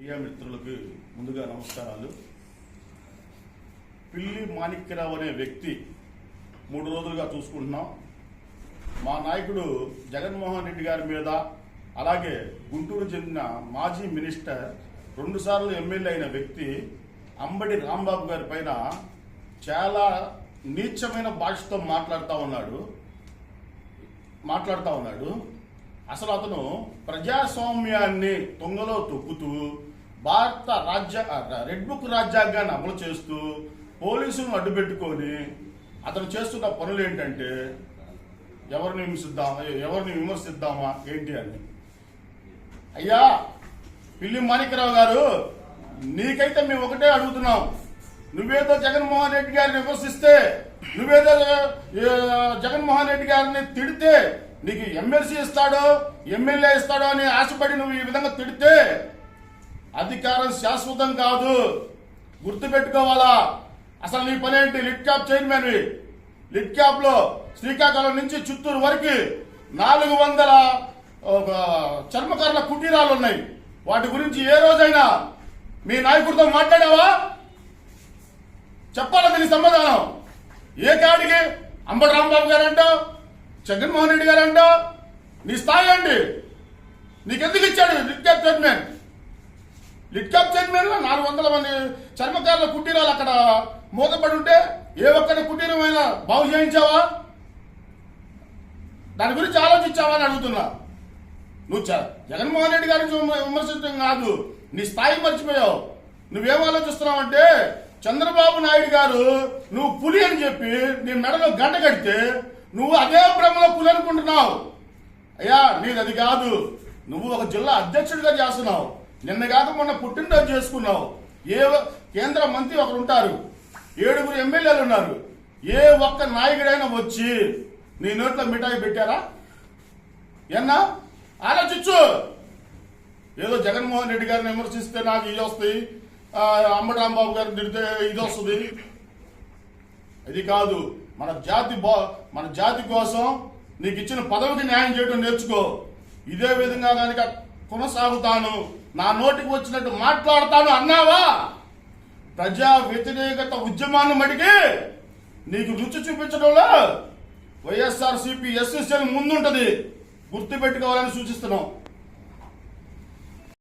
Media మిత్రులకు ముందుగా నమస్కారాలు. పిల్లి మాణిక్యరావు అనే వ్యక్తి 3 రోజులుగా చూసుకుంటున్నాం. మా నాయకుడు జగన్మోహన్ రెడ్డి గారి మీద, అలాగే గుంటూరు చెందిన మాజీ మినిస్టర్ 2 సార్లు ఎమ్మెల్యే అయిన వ్యక్తి అంబటి రాంబాబు గారి పైన చాలా నీచమైన భాషతో మాట్లాడుతూ ఉన్నాడు. అసలు అతను ప్రజాస్వామ్యాన్ని తొంగలో తొక్కుతూ భారత రెడ్ బుక్ రాజ్యాంగాన్ని అమలు చేస్తూ పోలీసులను అడ్డుపెట్టుకొని అతను చేస్తున్న పనులు ఏంటంటే ఎవరిని విమర్శిద్దామా ఏంటి అని. అయ్యా పిల్లి మాణిక్యరావు గారు, నీకైతే మేము ఒకటే అడుగుతున్నాం. నువ్వేదో జగన్మోహన్ రెడ్డి గారిని విమర్శిస్తే, నువ్వేదో జగన్మోహన్ రెడ్డి గారిని తిడితే నీకు ఎమ్మెల్సీ ఇస్తాడో ఎమ్మెల్యే ఇస్తాడో అని ఆశపడి నువ్వు ఈ విధంగా తిడితే అధికారం శాశ్వతం కాదు, గుర్తుపెట్టుకోవాలా. అసలు నీ పనేంటి? Lit cap chairman. Lit cap లో శ్రీకాకుళం నుంచి చిత్తూరు వరకు 400 చర్మకారుల కుటీరాలు ఉన్నాయి. వాటి గురించి ఏ రోజైనా మీ నాయకుడితో మాట్లాడావా? చెప్పాలా దీనికి సమాధానం? ఏ కాడికి అంబటి రాంబాబు గారు అంటావు, జగన్మోహన్ రెడ్డి గారు అంటావు? నీ స్థాయి అండి. నీకెందుకు ఇచ్చాడు లిట్ cap chairman? Lit cap chairman లో 400 మంది చర్మకారుల కుటీరాలు అక్కడ మూతపడి ఉంటే ఏ ఒక్కరి కుటీరమైనా బాగు చేయించావా? దాని గురించి ఆలోచించావా అని అడుగుతున్నా. నువ్వు జగన్మోహన్ రెడ్డి గారికి విమర్శించడం కాదు, నీ స్థాయి మర్చిపోయావు. నువ్వేం ఆలోచిస్తున్నావంటే, చంద్రబాబు నాయుడు గారు నువ్వు పులి అని చెప్పి నీ మెడలో గంట కడితే నువ్వు అదే భ్రమలో పులి అనుకుంటున్నావు. అయ్యా నీది అది కాదు. నువ్వు ఒక జిల్లా అధ్యక్షుడిగా చేస్తున్నావు. నిన్న కాక మొన్న పుట్టినరోజు చేసుకున్నావు. కేంద్ర మంత్రి ఒకరు ఉంటారు, 7 ఎమ్మెల్యేలు ఉన్నారు. ఏ ఒక్క నాయకుడైనా వచ్చి నీ నోట్లో మిఠాయి పెట్టారా? ఎన్నా ఆలోచించు. ఏదో జగన్మోహన్ రెడ్డి గారిని విమర్శిస్తే నాకు ఇది వస్తాయి, అంబటి రాంబాబు గారిని తిడితే ఇది వస్తుంది. ఇది కాదు. మన జాతి కోసం నీకు ఇచ్చిన పదవికి న్యాయం చేయడం నేర్చుకో. ఇదే విధంగా కనుక కొనసాగుతాను, నా నోటికి వచ్చినట్టు మాట్లాడతాను అన్నావా, ప్రజా వ్యతిరేకత ఉద్యమాన్ని మడికి నీకు రుచి చూపించడంలో వైఎస్ఆర్సీపీ ఎస్ఎస్ఎల్ ముందుంటది, గుర్తుపెట్టుకోవాలని సూచిస్తున్నాం.